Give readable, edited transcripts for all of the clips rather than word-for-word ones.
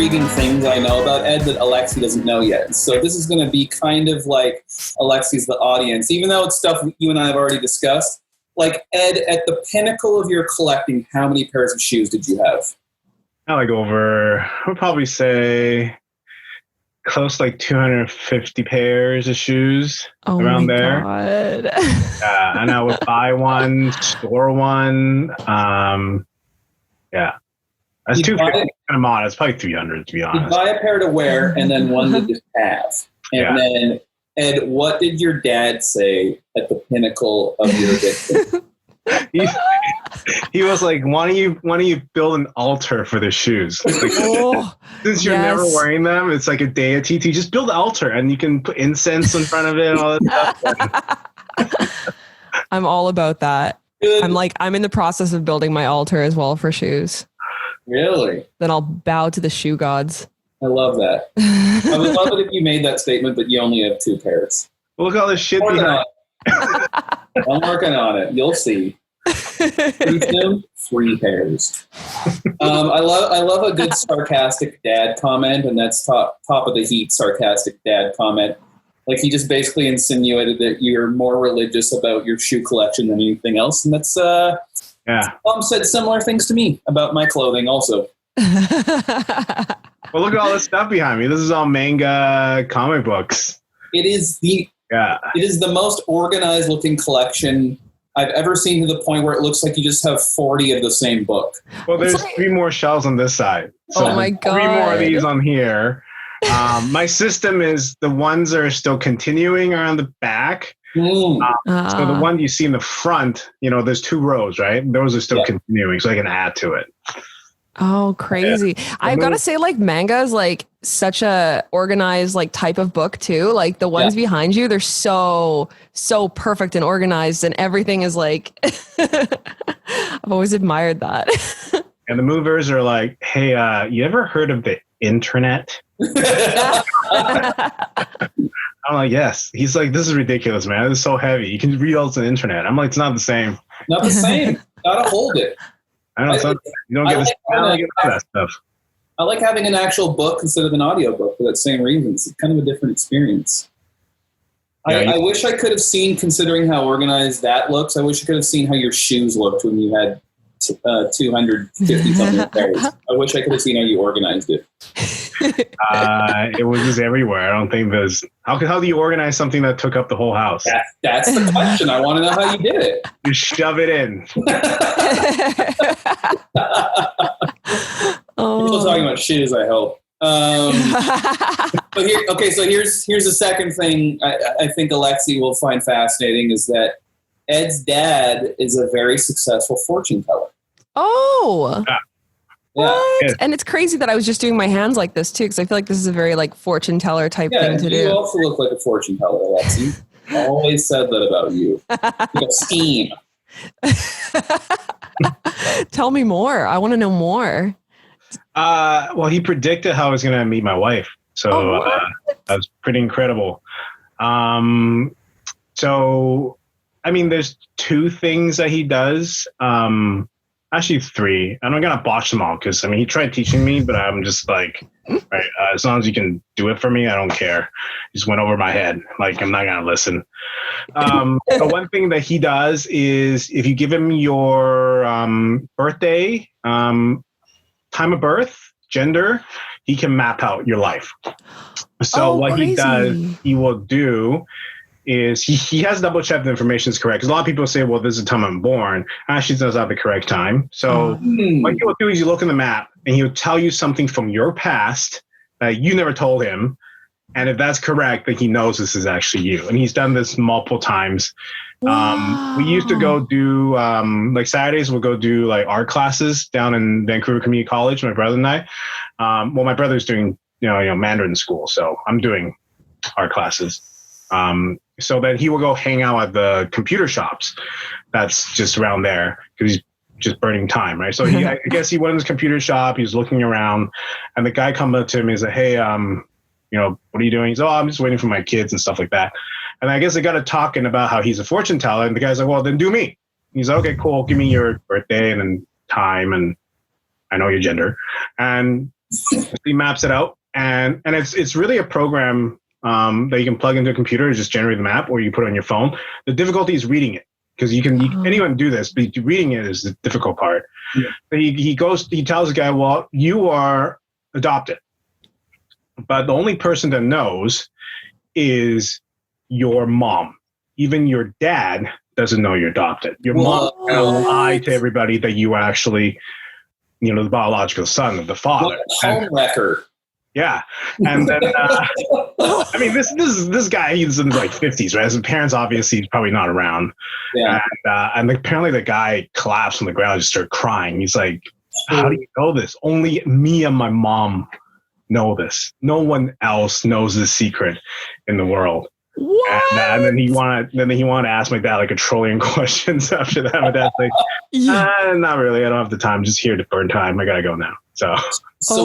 intriguing things I know about Ed that Alexi doesn't know yet. So this is going to be kind of like Alexi's the audience, even though it's stuff you and I have already discussed. Like, Ed, at the pinnacle of your collecting, how many pairs of shoes did you have? I would probably say close to like 250 pairs of shoes around there. God. And I would buy one, store one. That's 250 kind of mod. It's probably 300 to be honest. You buy a pair to wear and then one to just have. And then, Ed, what did your dad say at the pinnacle of your addiction? He was like, why don't you build an altar for the shoes? Like, since you're never wearing them, it's like a deity. Just build an altar and you can put incense in front of it and all that stuff. I'm all about that. Good. I'm in the process of building my altar as well for shoes. Really? Then I'll bow to the shoe gods. I love that. I would love it if you made that statement, but you only have 2 pairs. Look at all this shit behind. I'm working on it. You'll see. 3 pairs. I love a good sarcastic dad comment, and that's top of the heat sarcastic dad comment. Like, he just basically insinuated that you're more religious about your shoe collection than anything else, and that's Mom said similar things to me about my clothing also. Well, look at all this stuff behind me. This is all manga comic books. It is the most organized looking collection I've ever seen, to the point where it looks like you just have 40 of the same book. Well, there's 3 more shelves on this side. So oh my God. 3 more of these on here. My system is the ones that are still continuing are on the back. So the one you see in the front, there's 2 rows, right? Those are still continuing, so I can add to it. Oh, crazy. Yeah. I've got to say, like, manga is like such a organized like type of book too. Like the ones behind you, they're so perfect and organized, and everything is like, I've always admired that. And the movers are like, hey, you ever heard of the internet? I'm like, yes. He's like, this is ridiculous, man. It's so heavy. You can read all this on the internet. I'm like, it's not the same. Not the same. Gotta hold it. I don't know. You don't get that stuff. I like having an actual book instead of an audiobook for that same reason. It's kind of a different experience. I wish I could have seen, considering how organized that looks, I wish I could have seen how your shoes looked when you had 250 something pairs. I wish I could have seen how you organized it. It was just everywhere. I don't think there's... How do you organize something that took up the whole house? That's the question. I want to know how you did it. You shove it in. We're still talking about shoes, I hope. So here's the second thing I think Alexi will find fascinating, is that Ed's dad is a very successful fortune teller. Oh. What? Yeah. And it's crazy that I was just doing my hands like this too, because I feel like this is a very like fortune teller type thing to do. You also look like a fortune teller, Alexi. I always said that about you. You have scheme. Tell me more. I want to know more. Well, he predicted how I was going to meet my wife. So that was pretty incredible. So, I mean, there's 2 things that he does. Actually 3. I'm not going to botch them all because, I mean, he tried teaching me, but I'm just like, right, as long as you can do it for me, I don't care. He just went over my head. Like, I'm not going to listen. The one thing that he does is if you give him your birthday, time of birth, gender, he can map out your life. So what he does, he will do is he has double checked the information is correct. Because a lot of people say, well, this is the time I'm born. Actually, does have the correct time. So what he will do is you look in the map and he'll tell you something from your past that you never told him. And if that's correct, then he knows this is actually you. And he's done this multiple times. We used to go do, like Saturdays, we'll go do like art classes down in Vancouver Community College, my brother and I. Well, my brother's doing, Mandarin school. So I'm doing art classes. So then he will go hang out at the computer shops that's just around there because he's just burning time, right? So I guess he went in his computer shop, he's looking around, and the guy comes up to him and he's like, hey, what are you doing? He's like, I'm just waiting for my kids and stuff like that. And I guess they got to talking about how he's a fortune teller, and the guy's like, well, then do me. He's like, okay, cool, give me your birthday and then time, and I know your gender. And He maps it out, and it's really a program that you can plug into a computer to just generate the map, or you put it on your phone. The difficulty is reading it, because anyone can do this, but reading it is the difficult part. Yeah. He tells the guy, well, you are adopted, but the only person that knows is your mom. Even your dad doesn't know you're adopted. Your mom will lie to everybody that you are actually, the biological son of the father. Home wrecker. Yeah. And then, I mean, this guy, he's in his like 50s, right? His parents, obviously, he's probably not around. Yeah. And apparently the guy collapsed on the ground and just started crying. He's like, how do you know this? Only me and my mom know this. No one else knows this secret in the world. What? And then he wanted to ask my dad like a trillion questions after that. My dad's like, not really. I don't have the time. I'm just here to burn time. I gotta go now. So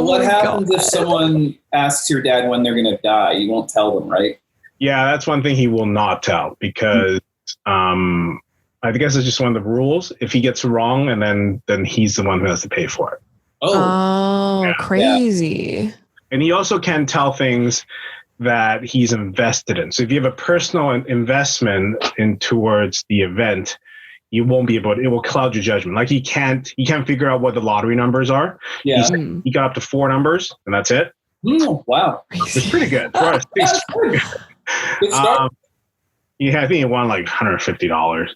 what happens if someone asks your dad when they're gonna die? You won't tell them, right? Yeah, that's one thing he will not tell, because I guess it's just one of the rules. If he gets it wrong, and then he's the one who has to pay for it. Oh, crazy. Yeah. And he also can tell things that he's invested in. So if you have a personal investment towards the event, you won't be able to, it will cloud your judgment. Like he can't figure out what the lottery numbers are. Yeah. He got up to 4 numbers and that's it. Wow. It's pretty good. Good start. I think he won like $150.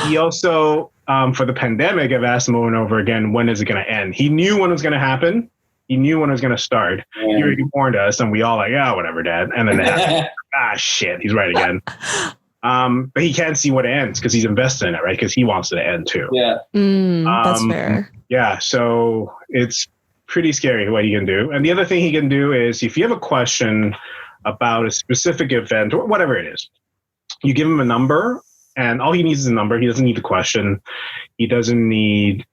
He also, for the pandemic, I've asked him over and over again, when is it going to end? He knew when it was going to happen. He knew when it was going to start. He already warned us, and we all like, whatever, Dad. And then shit, he's right again. But he can't see when it ends because he's invested in it, right? Because he wants it to end too. Yeah, that's fair. Yeah, so it's pretty scary what he can do. And the other thing he can do is, if you have a question about a specific event or whatever it is, you give him a number, and all he needs is a number. He doesn't need the question. He doesn't need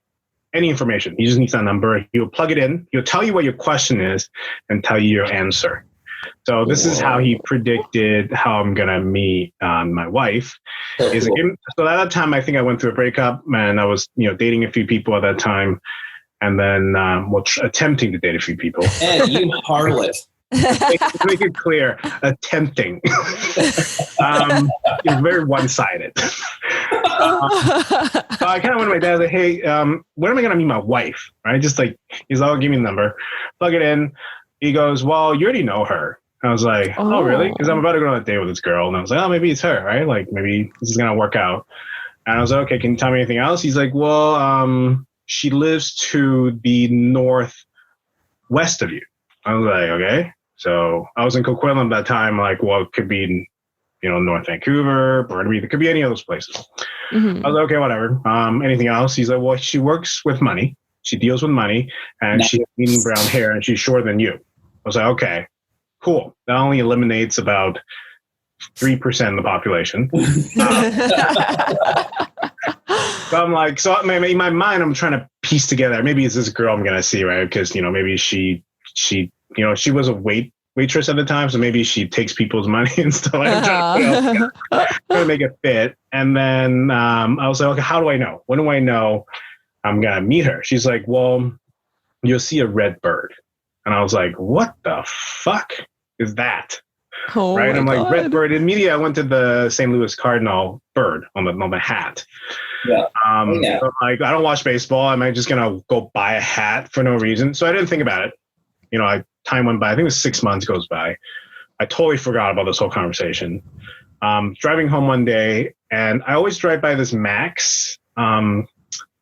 any information. He just needs that number. He'll plug it in. He'll tell you what your question is and tell you your answer. So this is how he predicted how I'm going to meet my wife. So at that time, I think I went through a breakup, and I was, dating a few people at that time, and then attempting to date a few people. Ed, you harlot. Make it clear, attempting. It's very one-sided. So I kind of went to my dad, like, hey, when am I going to meet my wife? Right? Just like, he's like, give me the number, plug it in. He goes, well, you already know her. I was like, oh really? Because I'm about to go on a date with this girl. And I was like, maybe it's her, right? Like, maybe this is going to work out. And I was like, okay, can you tell me anything else? He's like, well, she lives to the northwest of you. I was like, okay. So I was in Coquitlam at that time, like, well, it could be, North Vancouver, Burnaby, it could be any of those places. Mm-hmm. I was like, okay, whatever. Anything else? He's like, well, she works with money. She deals with money, and she has medium brown hair, and she's shorter than you. I was like, okay, cool. That only eliminates about 3% of the population. So I'm like, in my mind, I'm trying to piece together, maybe it's this girl I'm going to see, right? Because, maybe she was a waitress at the time, so maybe she takes people's money and stuff. I'm trying to make it fit. And then I was like, okay, how do I know? When do I know I'm going to meet her? She's like, well, you'll see a red bird. And I was like, what the fuck is that? Right? I'm like, red bird. Immediately I went to the St. Louis Cardinal bird on the hat. Yeah. So like, I don't watch baseball. Am I just going to go buy a hat for no reason? So I didn't think about it. Time went by. I think it was 6 months goes by. I totally forgot about this whole conversation. Driving home one day, and I always drive by this Max on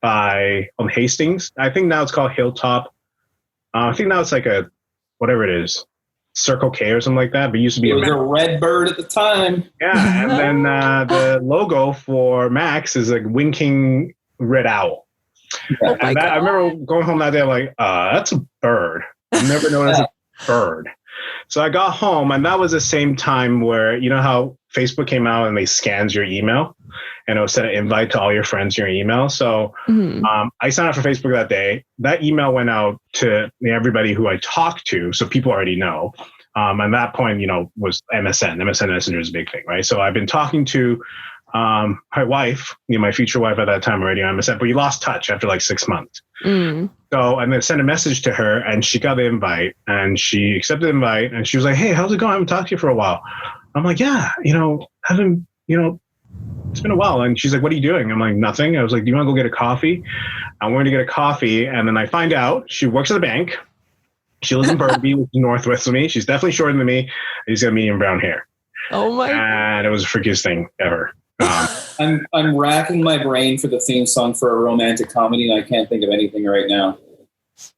Hastings. I think now it's called Hilltop. I think now it's like a, whatever it is, Circle K or something like that. But it used to be a red bird at the time. Yeah, and then the logo for Max is like winking red owl. Yeah. And I remember going home that day, like, that's a bird. I've never noticed a bird. So I got home, and that was the same time where, how Facebook came out and they scans your email, and it'll send an invite to all your friends in your email. So I signed up for Facebook that day. That email went out to everybody who I talked to, so people already know. And that point, was MSN. MSN Messenger is a big thing, right? So I've been talking to my wife, my future wife at that time already, I'm upset, but we lost touch after like 6 months. So, and then sent a message to her, and she got the invite, and she accepted the invite, and she was like, "Hey, how's it going? I haven't talked to you for a while." I'm like, "Yeah, it's been a while." And she's like, "What are you doing?" I'm like, "Nothing." I was like, "Do you want to go get a coffee?" I went to get a coffee, and then I find out she works at the bank. She lives in Burnaby, which is northwest of me. She's definitely shorter than me, and she's got medium brown hair. Oh my! And it was the freakiest thing ever. I'm racking my brain for the theme song for a romantic comedy, and I can't think of anything right now.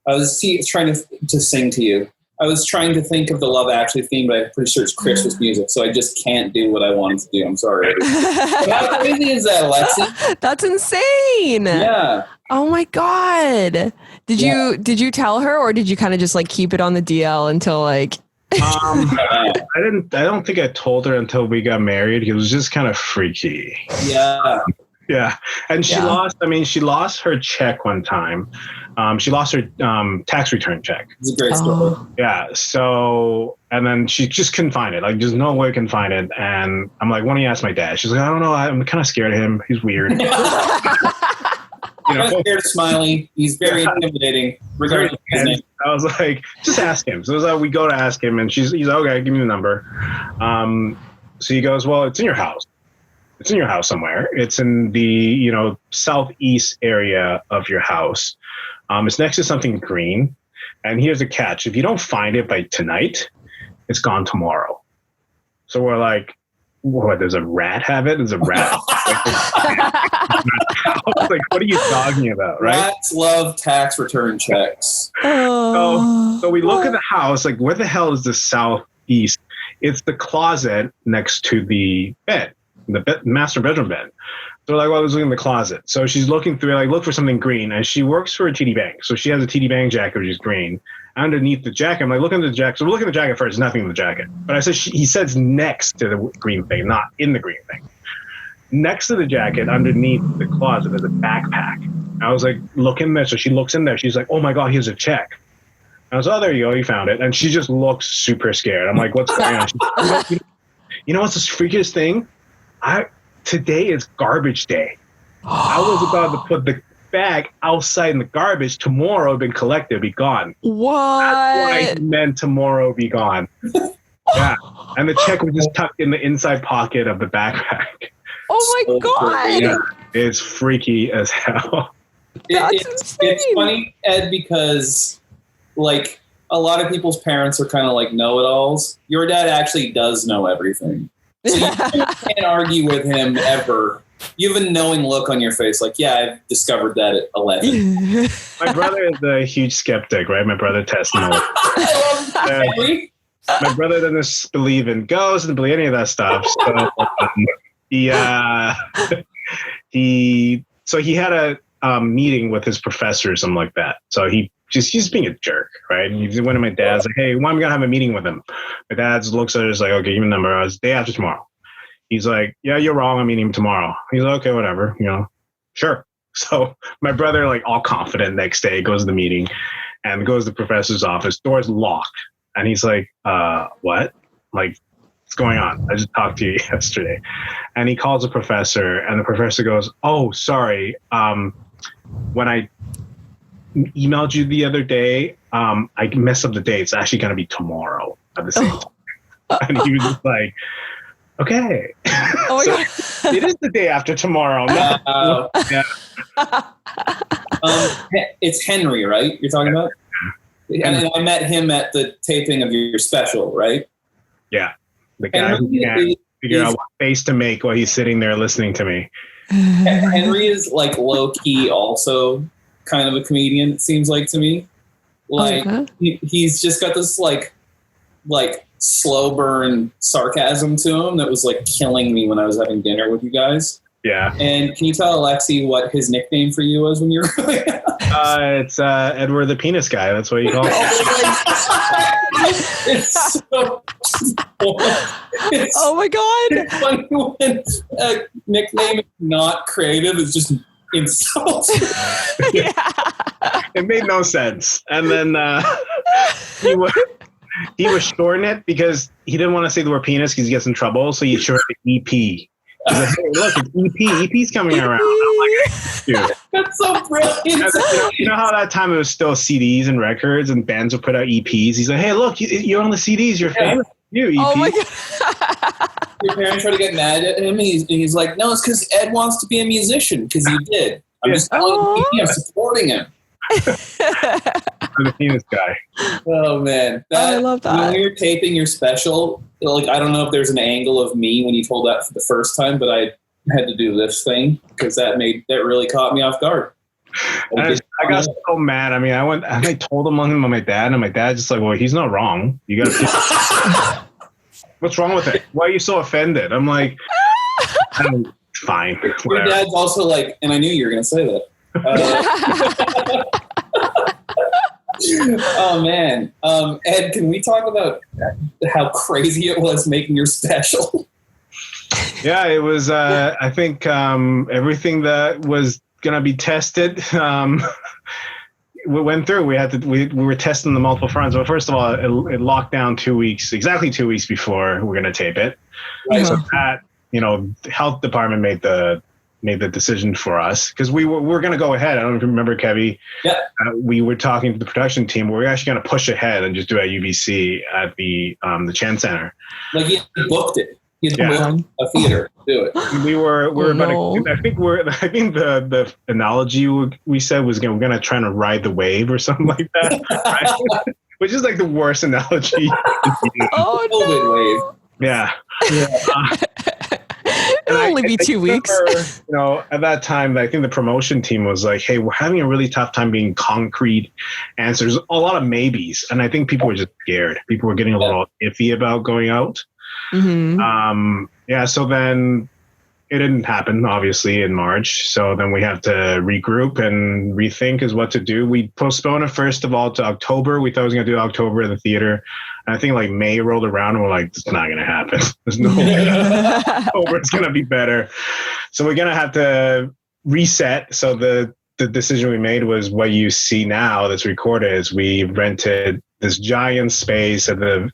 I was trying to sing to you. I was trying to think of the Love Actually theme, but I'm pretty sure it's Christmas music, so I just can't do what I wanted to do. I'm sorry. How crazy is that, Alexi? That's insane. Yeah. Oh my God. Did you tell her, or did you kind of just like keep it on the DL until like? I don't think I told her until we got married. It was just kind of freaky. Yeah. Yeah. And she lost her check one time. She lost her tax return check. It's a great story. Yeah. So, and then she just couldn't find it. Like, there's no way I can find it. And I'm like, "Why don't you ask my dad?" She's like, "I don't know. I'm kind of scared of him. He's weird." I'm scared of Smiley. He's very intimidating. Regarding his name. I was like, "Just ask him." So it was like, we go to ask him, and he's like, "Okay, give me the number." So he goes, "Well, it's in your house. It's in your house somewhere. It's in the, southeast area of your house. It's next to something green. And here's the catch. If you don't find it by tonight, it's gone tomorrow." So we're like, "What, does a rat have it? Does a rat?" Like, what are you talking about, right? Rats love tax return checks. So we look at the house, like, where the hell is the southeast? It's the closet next to the bed. The master bedroom bed. So we're like, "Well, I was looking in the closet." So she's looking through, like, look for something green. And she works for a TD Bank. So she has a TD Bank jacket, which is green. Underneath the jacket, I'm like, "Look at the jacket." So we're looking at the jacket first, nothing in the jacket. But I said, he says next to the green thing, not in the green thing. Next to the jacket, underneath the closet, there's a backpack. I was like, "Look in there." So she looks in there. She's like, "Oh my God, here's a check." I was, "Oh, there you go. You found it." And she just looks super scared. I'm like, "What's going on?" She's, you know what's the freakiest thing? Today is garbage day. I was about to put the bag outside in the garbage. Tomorrow it'd been collected, it'd be gone. What? That's why it meant tomorrow be gone. Yeah. And the check was just tucked in the inside pocket of the backpack. Oh my God. Yeah, it's freaky as hell. It's funny, Ed, because like a lot of people's parents are kind of like know-it-alls. Your dad actually does know everything. So you can't argue with him ever. You have a knowing look on your face, like, "Yeah, I've discovered that at 11. My brother is a huge skeptic, right? My brother tests me. My brother doesn't believe in ghosts, doesn't believe any of that stuff. So he had a meeting with his professor or something like that. So he's being a jerk, right? And he went to my dad's like, "Hey, when am I gonna have a meeting with him?" My dad looks at it, is like, "Okay, give me the number." It's day after tomorrow. He's like, "Yeah, you're wrong. I'm meeting him tomorrow." He's like, "Okay, whatever, sure." So my brother, like, all confident, next day goes to the meeting and goes to the professor's office. Door's locked, and he's like, "What? Like, what's going on? I just talked to you yesterday." And he calls the professor, and the professor goes, "Oh, sorry. When I emailed you the other day, I messed up the date. It's actually going to be tomorrow at the same time." And he was just like, "Okay." Oh my So it is the day after tomorrow. No. Yeah. It's Henry, right? You're talking about? And I met him at the taping of your special, right? Yeah. The guy who can't figure out what face to make while he's sitting there listening to me. Henry is like low key also kind of a comedian, it seems like to me. Like he's just got this like slow burn sarcasm to him that was like killing me when I was having dinner with you guys. Yeah. And can you tell Alexi what his nickname for you was when you were growing up? It's Edward the Penis Guy. That's what you call it. It's so oh my God. It's funny when a nickname is not creative, it's just insult. Yeah. It made no sense. And then he was shorting it because he didn't want to say the word penis because he gets in trouble. So he shortened it EP. He's like, hey, look, it's EP's coming around. I'm like, dude. That's so brilliant. You know how that time it was still CDs and records and bands would put out EPs? He's like, hey, look, you're on the CDs. You're famous. You, EP. Oh my God. Your parents try to get mad at him, and he's like, no, it's because Ed wants to be a musician, because he did. I'm just telling him, I'm supporting him. I'm the penis guy. Oh, man. I love that. When we were taping your special, like, I don't know if there's an angle of me when you told that for the first time, but I had to do this thing because that really caught me off guard. I got so mad. I mean, I told him on my dad, and my dad's just like, well, he's not wrong. You got to. What's wrong with it? Why are you so offended? I'm like, fine. Whatever. Your dad's also like, and I knew you were going to say that. Oh, man. Ed, can we talk about how crazy it was making your special? Yeah, it was, I think everything that was going to be tested, we went through. We were testing the multiple fronts. Well, first of all, it locked down exactly 2 weeks before we're going to tape it. Right. So that, the health department made the decision for us because we were going to go ahead. I don't know if you remember, Kevy. Yeah. We were talking to the production team. We were actually going to push ahead and just do it at UBC at the Chen Center. Like you booked it. You booked a theater to do it. We were I think the analogy we said was we're going to try to ride the wave or something like that. Right? Which is like the worst analogy. Oh, COVID wave. Yeah. It'll only be 2 weeks. At that time, I think the promotion team was like, hey, we're having a really tough time being concrete answers, a lot of maybes. And I think people were just scared. People were getting a little iffy about going out. Mm-hmm. So then it didn't happen, obviously, in March. So then we have to regroup and rethink is what to do. We postponed it, first of all, to October. We thought it was going to do October at the theater. And I think like May rolled around and we're like, it's not going to happen. There's no way October it's going to be better. So we're going to have to reset. So the decision we made was what you see now that's recorded is we rented this giant space at the,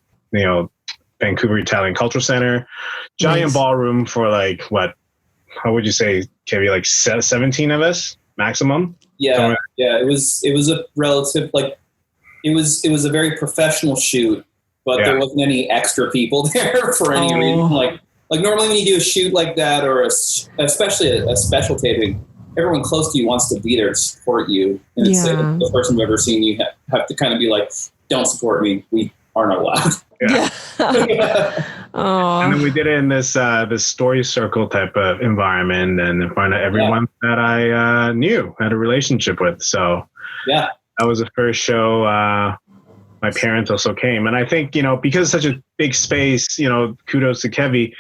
Vancouver Italian Cultural Center, giant ballroom for like what? How would you say, Kevin? Like 17 of us maximum. Yeah, It was a relative it was a very professional shoot, but there wasn't any extra people there for any reason. Like normally when you do a shoot like that, or especially a special taping, everyone close to you wants to be there to support you, and it's the person who've ever seen you have to kind of be like, "Don't support me. We aren't allowed." Yeah. And then we did it in this story circle type of environment and in front of everyone that I knew, had a relationship with. So that was the first show. My parents also came. And I think, because it's such a big space, kudos to Kevy,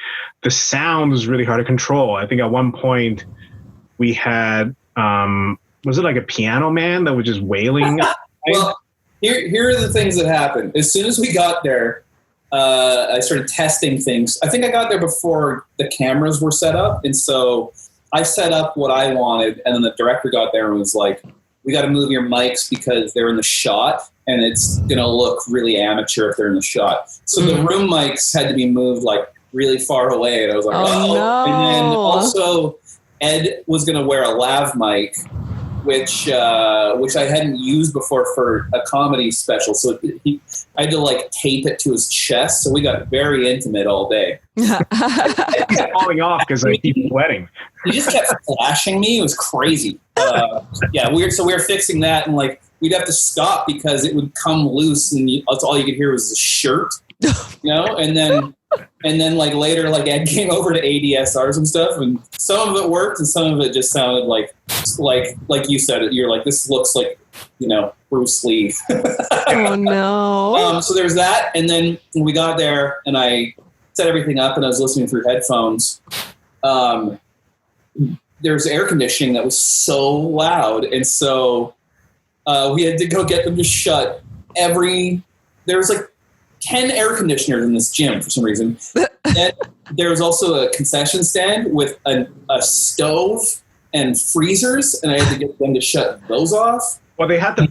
the sound was really hard to control. I think at one point we had, was it like a piano man that was just wailing? Well, here are the things that happened. As soon as we got there, I started testing things. I think I got there before the cameras were set up. And so I set up what I wanted. And then the director got there and was like, we got to move your mics because they're in the shot. And it's going to look really amateur if they're in the shot. So the room mics had to be moved like really far away. And I was like, no. And then also Ed was going to wear a lav mic, which I hadn't used before for a comedy special. So I had to like tape it to his chest. So we got very intimate all day. It kept falling off because I keep sweating. He just kept flashing me. It was crazy. Weird. So we were fixing that, and like we'd have to stop because it would come loose, and that's all you could hear was the shirt. And then like later, like Ed came over to ADSRs and stuff, and some of it worked, and some of it just sounded like you said it. You're like, this looks like, Bruce Lee. Oh no. So there's that, and then when we got there, and I set everything up, and I was listening through headphones. There's air conditioning that was so loud, and so we had to go get them to shut there was like 10 air conditioners in this gym for some reason. And there was also a concession stand with a stove and freezers, and I had to get them to shut those off. Well, they had to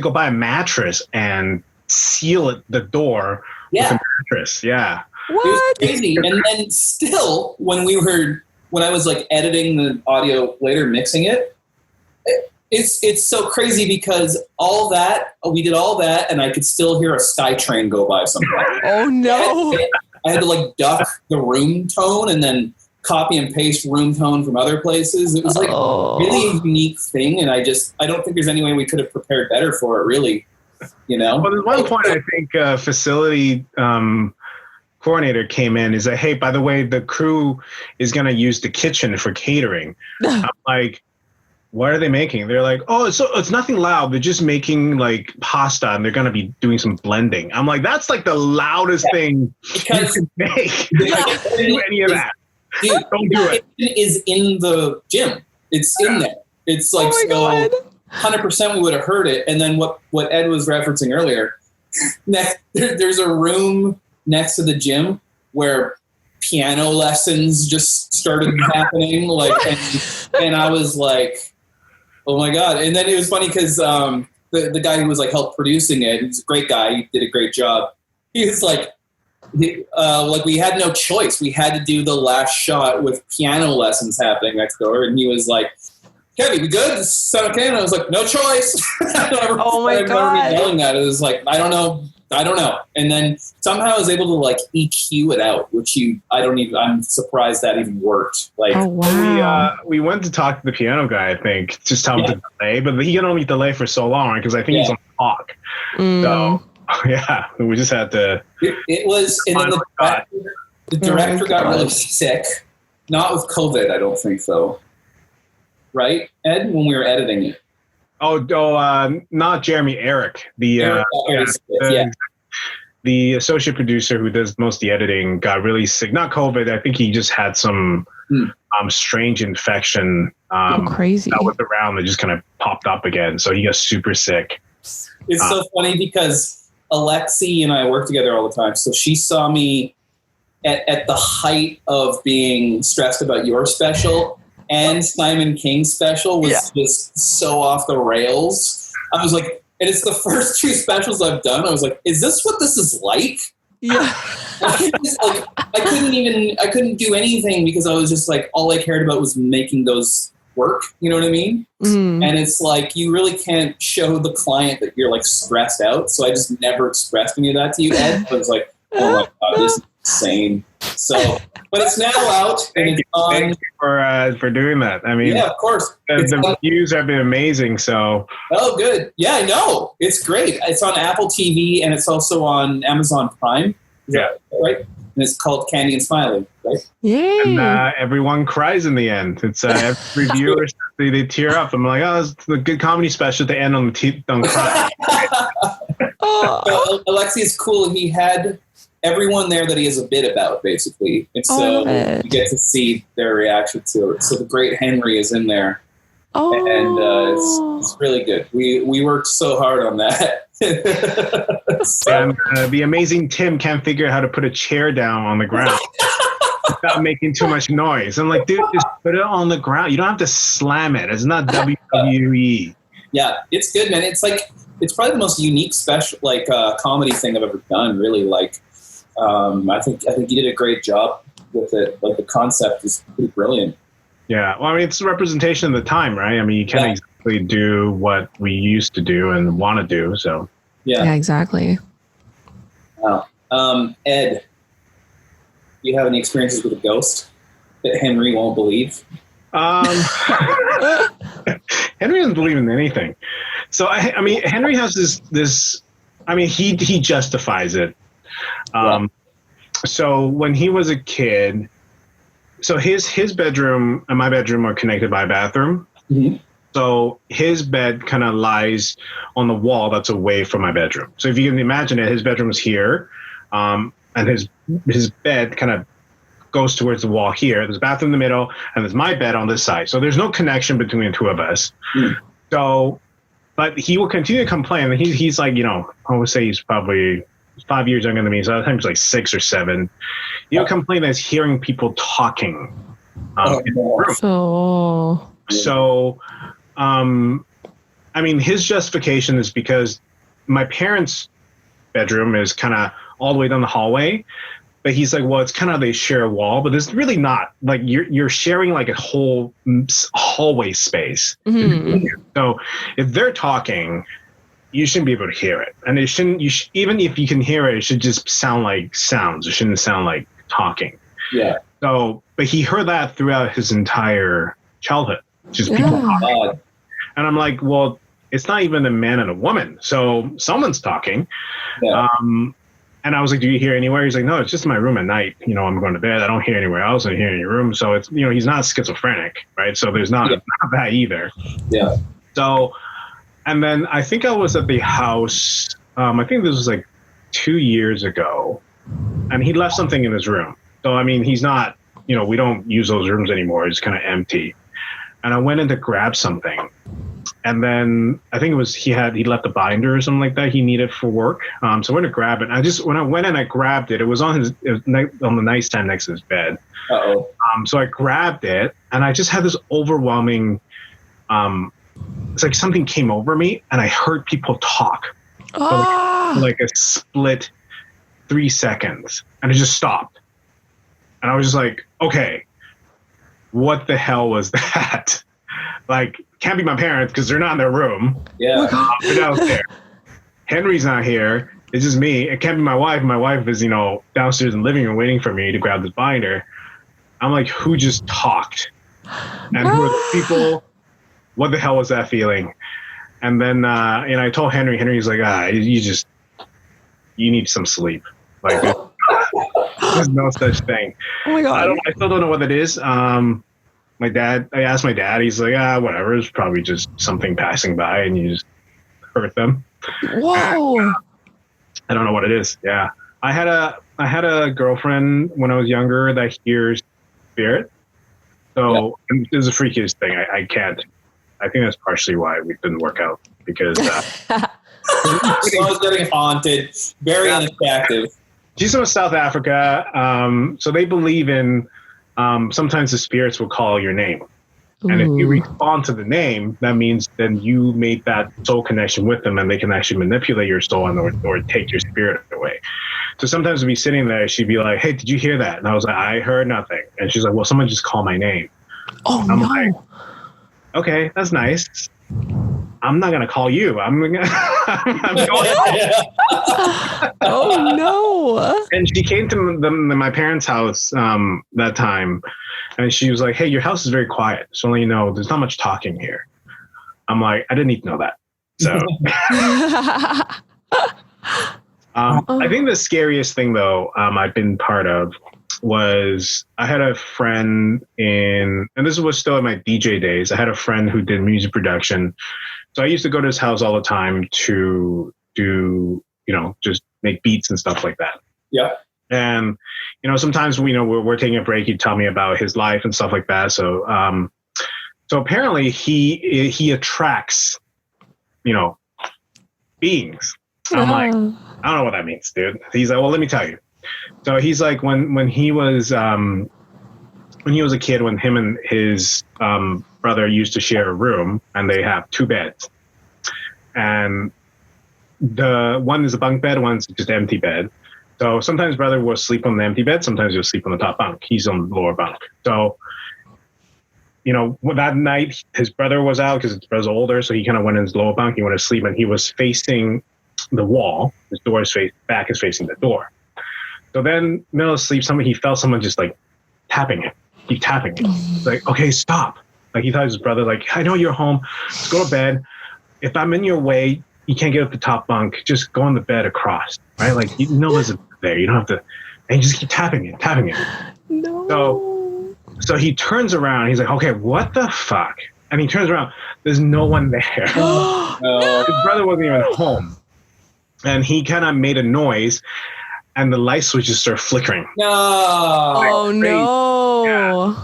go buy a mattress and seal the door with a mattress. Yeah. What? It was crazy. And then still, when we were when I was like editing the audio later, mixing it, it's so crazy because we did all that, and I could still hear a sky train go by sometimes. Oh no! I had to like duck the room tone and then copy and paste room tone from other places. It was like really a unique thing, and I don't think there's any way we could have prepared better for it, really. Well, there's one point I think facility coordinator came in is that, hey, by the way, the crew is going to use the kitchen for catering. I'm like, what are they making? They're like, oh, it's nothing loud. They're just making like pasta, and they're going to be doing some blending. I'm like, that's like the loudest thing you can make. Like, don't do any of that. Dude, don't do it. It is in the gym. It's in there. It's like, God. 100% we would have heard it. And then what Ed was referencing earlier, there's a room next to the gym where piano lessons just started happening. And I was like, oh my God. And then it was funny because the guy who was like helped producing it, he's a great guy. He did a great job. He was like we had no choice. We had to do the last shot with piano lessons happening next door. And he was like, Kevin, we good? Son of Canada. I was like, no choice. Oh my God. Yelling that. It was like, I don't know. And then somehow I was able to like EQ it out, which I'm surprised that even worked. Like, oh wow. We went to talk to the piano guy, I think, just tell him to delay, but he can only delay for so long because I think he's on talk. So yeah, we just had to. It was, and then the director got really sick. Not with COVID, I don't think so. Right, Ed, when we were editing it. Not Jeremy, Eric. The associate producer who does most of the editing got really sick. Not COVID. I think he just had some strange infection. Crazy. That was around that just kind of popped up again. So he got super sick. It's so funny because Alexi and I work together all the time. So she saw me at the height of being stressed about your special. And Simon King's special was just so off the rails. I was like, and it's the first two specials I've done. I was like, is this what this is like? Yeah. I couldn't do anything because I was just like, all I cared about was making those work. You know what I mean? And it's like, you really can't show the client that you're like stressed out. So I just never expressed any of that to you, Ed. I was like, oh my God, this is insane. So, but it's now out. Thank you for doing that. I mean, yeah, of course. The reviews have been amazing. So, oh, good. Yeah, I know. It's great. It's on Apple TV and it's also on Amazon Prime. Yeah, right. And it's called Candy and Smiley, right? Yeah. And everyone cries in the end. It's every reviewer they tear up. I'm like, oh, it's a good comedy special. At the end on cry. Alexi is cool. He had everyone there that he has a bit about, basically. And so you get to see their reaction to it. So the great Henry is in there. And it's really good. We worked so hard on that. And the amazing Tim can't figure out how to put a chair down on the ground without making too much noise. I'm like, dude, just put it on the ground. You don't have to slam it. It's not WWE. Yeah, it's good, man. It's like, it's probably the most unique special, comedy thing I've ever done, really. Like, I think you did a great job with it. Like, the concept is pretty brilliant. Yeah, well, I mean, it's a representation of the time, right? I mean, you can't exactly do what we used to do and want to do, so. Yeah, exactly. Wow. Ed, do you have any experiences with a ghost that Henry won't believe? Henry doesn't believe in anything. So, I mean, Henry has this. I mean, he justifies it. So when he was a kid, so his bedroom and my bedroom are connected by a bathroom. Mm-hmm. So his bed kind of lies on the wall that's away from my bedroom. So if you can imagine it, his bedroom is here, and his bed kind of goes towards the wall here. There's a bathroom in the middle, and there's my bed on this side. So there's no connection between the two of us. Mm. So, but he will continue to complain. He's like, I would say he's probably 5 years younger than me, so I think he's like 6 or 7. He'll complain that he's hearing people talking in the room. So, I mean, his justification is because my parents' bedroom is kind of all the way down the hallway, but he's like, well, it's kind of they share a wall, but it's really not. Like you're sharing like a whole hallway space. Mm-hmm. So if they're talking, you shouldn't be able to hear it, and it shouldn't. Even if you can hear it, it should just sound like sounds. It shouldn't sound like talking. Yeah. So, but he heard that throughout his entire childhood, just people talking. And I'm like, well, it's not even a man and a woman, so someone's talking. Yeah. And I was like, do you hear anywhere? He's like, no, it's just in my room at night. You know, I'm going to bed. I don't hear anywhere else. I hear in your room. So it's, you know, he's not schizophrenic, right? So there's not that either. Yeah. So, and then I think I was at the house. I think this was like 2 years ago, and he left something in his room. So, I mean, he's not, you know, we don't use those rooms anymore. It's kind of empty. And I went in to grab something. And then I think it was he left a binder or something like that he needed for work. So I went to grab it. And when I went in, I grabbed it. It was on the nightstand next to his bed. Uh-oh. So I grabbed it, and I just had this overwhelming. It's like something came over me, and I heard people talk. For like a split 3 seconds, and it just stopped. And I was just like, okay, what the hell was that? Like, can't be my parents because they're not in their room. Yeah. They're downstairs. Henry's not here. It's just me. It can't be my wife. My wife is, you know, downstairs in the living room waiting for me to grab this binder. I'm like, who just talked? And who are the people? What the hell was that feeling? And then, and I told Henry. Henry's like, you need some sleep. Like, there's no such thing. Oh my God. I still don't know what it is. I asked my dad, he's like, whatever, it's probably just something passing by and you just hurt them. Whoa. I don't know what it is. Yeah. I had a girlfriend when I was younger that hears spirit. So it was a freakiest thing. I can't. I think that's partially why we didn't work out because Someone's getting haunted. Very unattractive. She's from South Africa. So they believe in sometimes the spirits will call your name. And if you respond to the name, that means then you made that soul connection with them and they can actually manipulate your soul or take your spirit away. So sometimes we'd be sitting there, she'd be like, hey, did you hear that? And I was like, I heard nothing. And she's like, well, someone just called my name. Oh, I'm no. like, okay, that's nice. I'm not going to call you. I'm going Oh, no. And she came to my parents' house that time, and she was like, hey, your house is very quiet. So you know, there's not much talking here. I'm like, I didn't need to know that. So I think the scariest thing, though, I've been part of was I had a friend and this was still in my DJ days. I had a friend who did music production. So I used to go to his house all the time to do, you know, just make beats and stuff like that. Yeah. And, you know, sometimes we're taking a break. He'd tell me about his life and stuff like that. So, so apparently he attracts, you know, beings. I'm like, I don't know what that means, dude. He's like, well, let me tell you. So he's like, when he was a kid, when him and his brother used to share a room, and they have 2 beds, and the one is a bunk bed, one's just an empty bed. So sometimes brother will sleep on the empty bed, sometimes he'll sleep on the top bunk. He's on the lower bunk. So, you know, that night his brother was out because his brother's older, so he kind of went in his lower bunk. He went to sleep, and he was facing the wall. His back is facing the door. So then, middle of sleep, he felt someone just like tapping him. Keep tapping him. He's like, okay, stop. Like he thought his brother, like, I know you're home. Just go to bed. If I'm in your way, you can't get up the top bunk. Just go on the bed across, right? Like, you know there's a there. You don't have to. And just keep tapping him. No. So he turns around. He's like, okay, what the fuck? And he turns around. There's no one there. His brother wasn't even home. And he kind of made a noise. And the light switches start flickering. No. Oh, no. Yeah.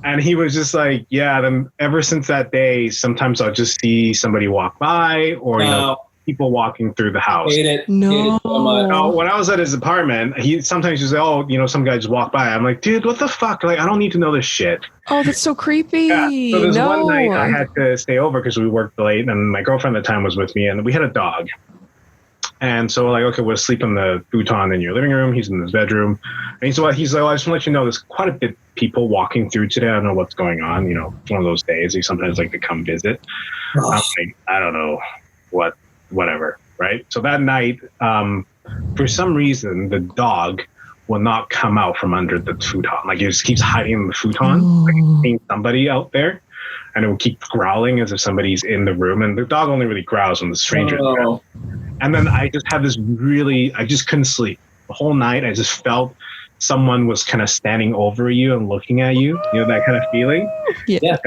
And he was just like, yeah, then ever since that day, sometimes I'll just see somebody walk by or, you know, people walking through the house. Hate it. No. Hate it so much. No, when I was at his apartment, he sometimes just say, oh, you know, some guy just walked by. I'm like, dude, what the fuck? Like, I don't need to know this shit. Oh, that's so creepy. Yeah. So there's one night I had to stay over because we worked late, and my girlfriend at the time was with me, and we had a dog. And so like, okay, we'll sleep in the futon in your living room. He's in his bedroom. And he's like, I just want to let you know there's quite a bit of people walking through today. I don't know what's going on. You know, it's one of those days. He sometimes like to come visit. I'm like, I don't know whatever. Right. So that night, for some reason, the dog will not come out from under the futon. Like he just keeps hiding in the futon, like seeing somebody out there. And it will keep growling as if somebody's in the room. And the dog only really growls when the stranger's there. And then I just had this I just couldn't sleep. The whole night, I just felt someone was kind of standing over you and looking at you. You know, that kind of feeling? Yeah.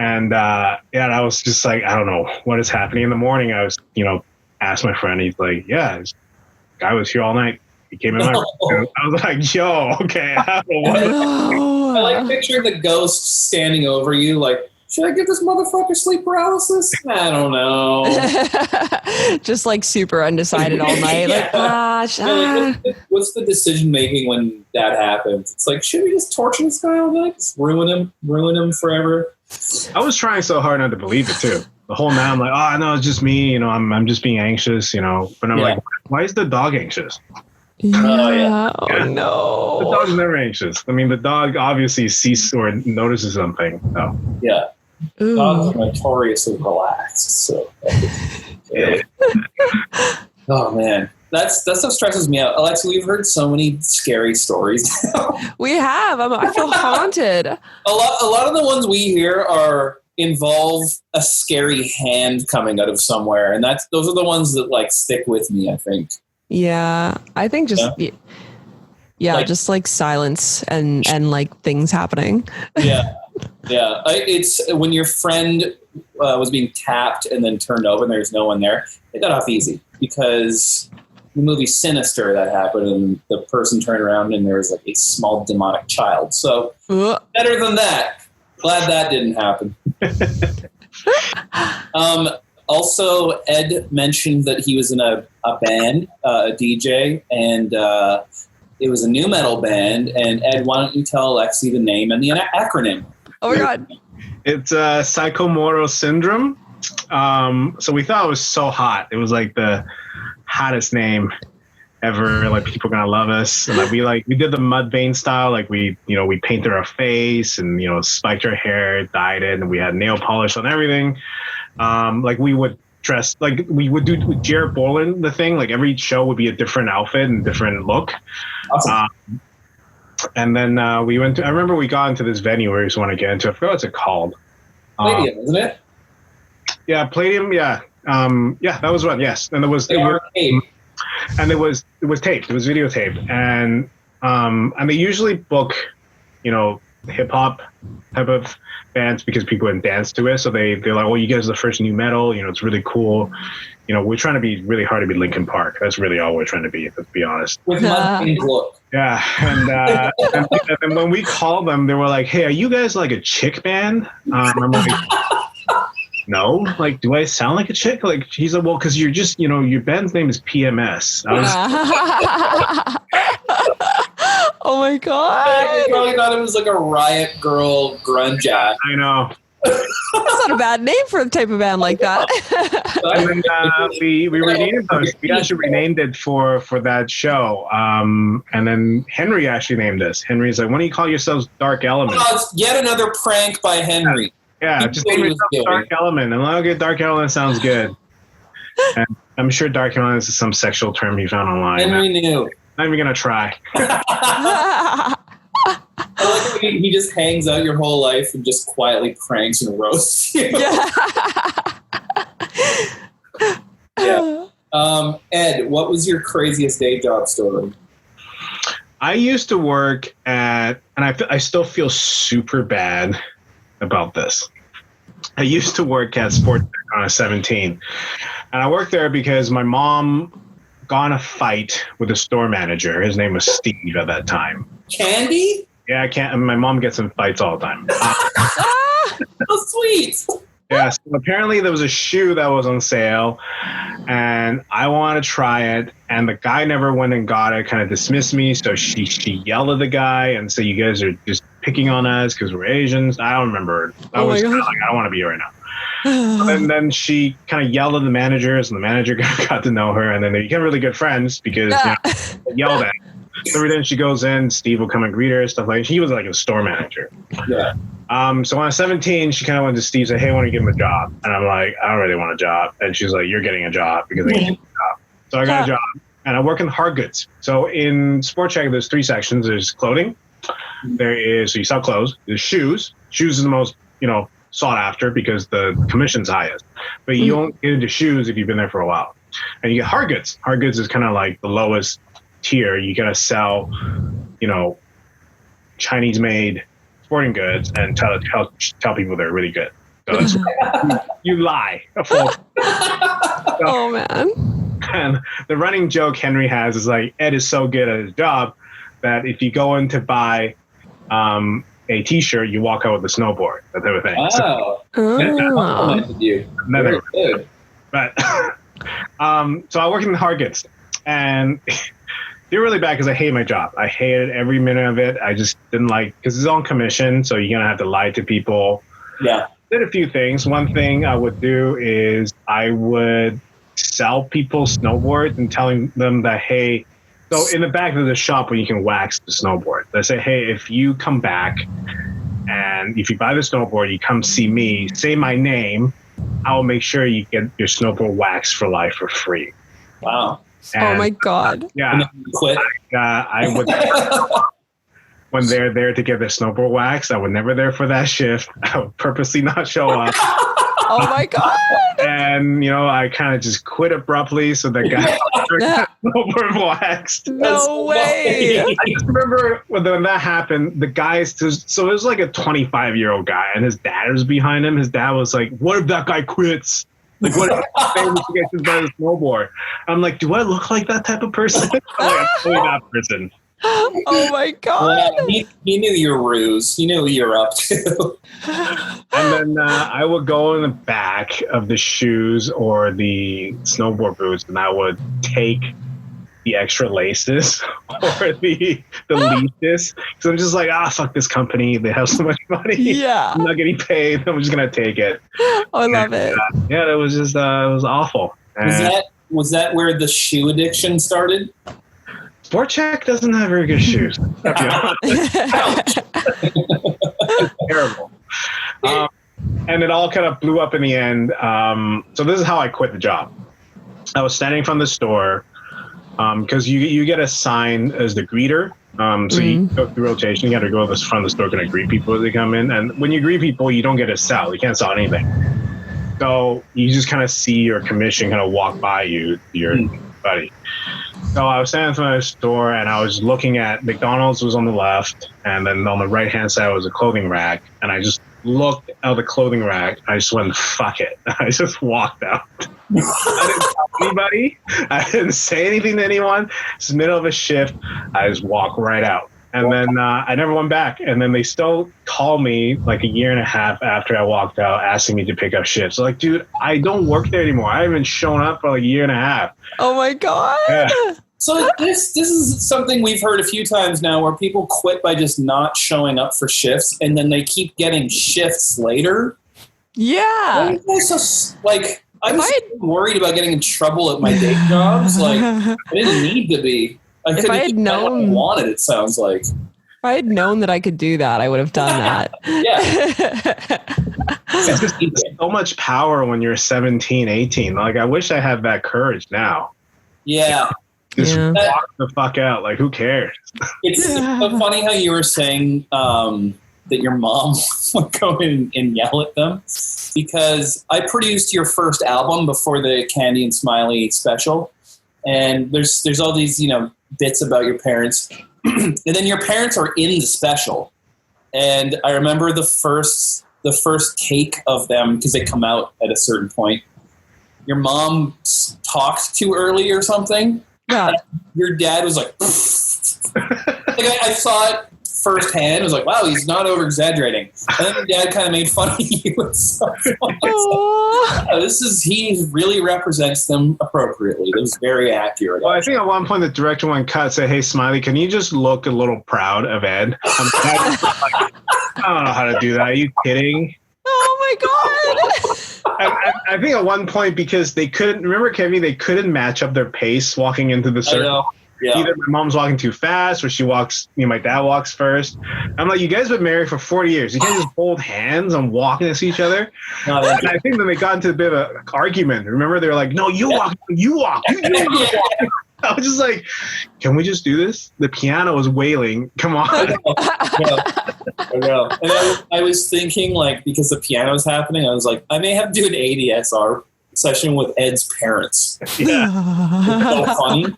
And I was just like, I don't know what is happening. In the morning, I was, asked my friend, he's like, yeah, this guy was here all night. He came in my room. I was like, yo, okay. I don't know I like picturing the ghost standing over you like, should I give this motherfucker sleep paralysis? I don't know. Just like super undecided all night. Yeah. Like, gosh. What's the decision making when that happens? It's like, should we just torture this guy all night? Just ruin him forever? I was trying so hard not to believe it too. The whole night I'm like, oh no, it's just me. I'm just being anxious. But I'm like, why is the dog anxious? Yeah. Oh no. The dog's never anxious. I mean, the dog obviously sees or notices something. So. Yeah. Ooh. Dogs are notoriously relaxed. So. Yeah. Oh man, that stuff stresses me out. Alexa, we've heard so many scary stories. We have. I feel haunted. A lot of the ones we hear involve a scary hand coming out of somewhere, and those are the ones that like stick with me, I think. Yeah, I think just just like silence and like things happening. Yeah. It's when your friend was being tapped and then turned over and there's no one there. It got off easy because the movie Sinister that happened and the person turned around and there was like a small demonic child. So better than that. Glad that didn't happen. Also, Ed mentioned that he was in a band, a DJ, and it was a new metal band. And Ed, why don't you tell Alexi the name and the acronym? Oh my God. It's psychomotor syndrome. So we thought it was so hot. It was like the hottest name ever. Like people are gonna love us. And like we did the Mudvayne style. Like we painted our face and spiked our hair, dyed it, and we had nail polish on everything. Like we would dress like we would do with Jared Borland the thing. Like every show would be a different outfit and different look. Awesome. And then we went to. I remember we got into this venue we just want to get into. I forgot what's it called. Palladium, isn't it? Yeah, Palladium. Yeah, that was one. Yes, and there was tape. And it was taped. It was videotaped, and they usually book, hip hop type of bands because people can dance to it. So they're like, oh, you guys are the first new metal. It's really cool. We're trying to be really hard to be Linkin Park. That's really all we're trying to be, to be honest. With Mudvayne look. Yeah, and when we called them, they were like, "Hey, are you guys like a chick band?" I'm like, "No, like, do I sound like a chick?" Like, he's like, "Well, because you're just, your band's name is PMS." Oh my God! I probably thought it was like a Riot Girl grunge act. I know. That's not a bad name for a type of band like that. And then we renamed those. We actually renamed it for that show. And then Henry actually named us. Henry's like, "Why don't you call yourselves Dark Element?" Oh, it's yet another prank by Henry. Yeah, just name yourself Dark Element. And okay, Dark Element sounds good. And I'm sure Dark Element is some sexual term he found online. Henry knew. Not even gonna try. I like when he just hangs out your whole life and just quietly pranks and roasts you. Yeah. Ed, what was your craziest day job story? I used to work at, and I still feel super bad about this. I used to work at Sports Tech on a 17, and I worked there because my mom got in a fight with a store manager. His name was Steve at that time. Candy? Yeah, I can't. My mom gets in fights all the time. So sweet. Yeah, so apparently there was a shoe that was on sale, and I wanted to try it, and the guy never went and got it, kind of dismissed me, so she yelled at the guy and said, "You guys are just picking on us because we're Asians." I don't remember. I was kind of like, I don't want to be here right now. And then she kind of yelled at the managers, and the manager got to know her, and then they became really good friends because they yelled at. So every time she goes in, Steve will come and greet her, stuff like that. He was like a store manager. Yeah. So when I was 17, she kind of went to Steve and said, hey, I want to give him a job. And I'm like, I don't really want a job. And she's like, you're getting a job because I get a job. So I got a job, and I work in hard goods. So in Sport Check, there's 3 sections. There's clothing. So you sell clothes. There's shoes. Shoes is the most, sought after because the commission's highest. But you don't get into shoes if you've been there for a while. And you get hard goods. Hard goods is kind of like the lowest tier. You got to sell, Chinese-made sporting goods and tell people they're really good. So it's, you lie. Oh, man. And the running joke Henry has is like, Ed is so good at his job that if you go in to buy a T-shirt, you walk out with a snowboard, that type of thing. Complimented you. Very good. But so I work in the hard goods, and they're really bad because I hate my job. I hated every minute of it. I just didn't like, because it's on commission, so you're gonna have to lie to people. Yeah. Did a few things. One thing I would do is I would sell people snowboards and telling them that, hey, so in the back of the shop where you can wax the snowboard, they say, hey, if you come back and if you buy the snowboard, you come see me, say my name, I will make sure you get your snowboard waxed for life for free. Wow. And, oh my God. Yeah. Quit. I would, when they're there to get their snowboard waxed, I was never there for that shift. I would purposely not show up. Oh my God. And, I kind of just quit abruptly so the guy got snowboard waxed. No way. I just remember when that happened, the guys, so it was like a 25-year-old guy, and his dad was behind him. His dad was like, what if that guy quits? Like, what if he gets his better snowboard? I'm like, do I look like that type of person? I'm totally that person. Oh my God. Well, he knew your ruse. He knew what you were up to. And then I would go in the back of the shoes or the snowboard boots, and I would take the extra laces or the leases. So I'm just like, fuck this company. They have so much money. Yeah. I'm not getting paid. I'm just going to take it. Oh, I love it. It was just, it was awful. Was that where the shoe addiction started? Sport Check doesn't have very good shoes. Terrible. And it all kind of blew up in the end. So this is how I quit the job. I was standing from the store because you get assigned as the greeter. So you go through rotation. You got to go to the front of the store, going to greet people as they come in. And when you greet people, you don't get to sell. You can't sell anything. So you just kind of see your commission kind of walk by you, your buddy. So I was standing in front of the store, and I was looking at McDonald's was on the left, and then on the right-hand side was a clothing rack. And I just looked at the clothing rack. I just went, fuck it. I just walked out. I didn't tell anybody. I didn't say anything to anyone. It's the middle of a shift. I just walked right out. And then I never went back. And then they still called me like a year and a half after I walked out, asking me to pick up shifts. So like, dude, I don't work there anymore. I haven't shown up for like a year and a half. Oh my God. Yeah. So this is something we've heard a few times now, where people quit by just not showing up for shifts, and then they keep getting shifts later. Yeah. Like, I was worried about getting in trouble at my day jobs. Like, I didn't need to be. If I had known, I wanted, it sounds like. If I had known that I could do that, I would have done that. Yeah. It's so much power when you're 17, 18. Like, I wish I had that courage now. Yeah. Just walk the fuck out. Like, who cares? It's so funny how you were saying that your mom would go in and yell at them, because I produced your first album before the Candy and Smiley special. And there's all these, bits about your parents. And then your parents are in the special. And I remember the first take of them, because they come out at a certain point. Your mom talked too early or something. Yeah. Your dad was like, I saw it firsthand. It was like, wow, he's not over exaggerating. And then your dad kind of made fun of you and stuff. He really represents them appropriately. It was very accurate. Well, I think at one point the director went cut, said, hey, Smiley, can you just look a little proud of Ed? I don't know how to do that. Are you kidding? Oh my god. I think at one point, because they couldn't remember, Kevin, they couldn't match up their pace walking into the circle. Yeah. Either my mom's walking too fast, or she walks. My dad walks first. I'm like, you guys have been married for 40 years. You can't just hold hands and walk next to each other. And I think then they got into a bit of an argument. Remember, they were like, "No, you walk, you walk, you walk." I was just like, "Can we just do this?" The piano was wailing. Come on. I know. And I was thinking, like, because the piano was happening, I was like, I may have to do an ADSR session with Ed's parents. Yeah. So funny.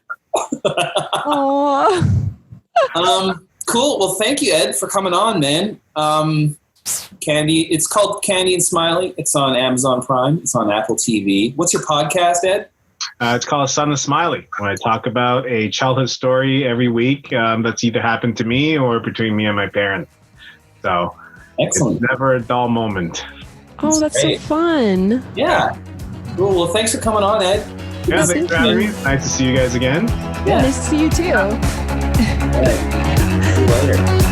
Cool. Well, thank you, Ed, for coming on, man. Candy. It's called Candy and Smiley. It's on Amazon Prime. It's on Apple TV. What's your podcast, Ed? It's called Son of Smiley, when I talk about a childhood story every week that's either happened to me or between me and my parents. So Excellent. It's never a dull moment. Oh, that's so fun. Yeah. Cool. Well, thanks for coming on, Ed. Yeah, thanks for having me. Nice to see you guys again. Yeah, nice to see you too. All right. See you later.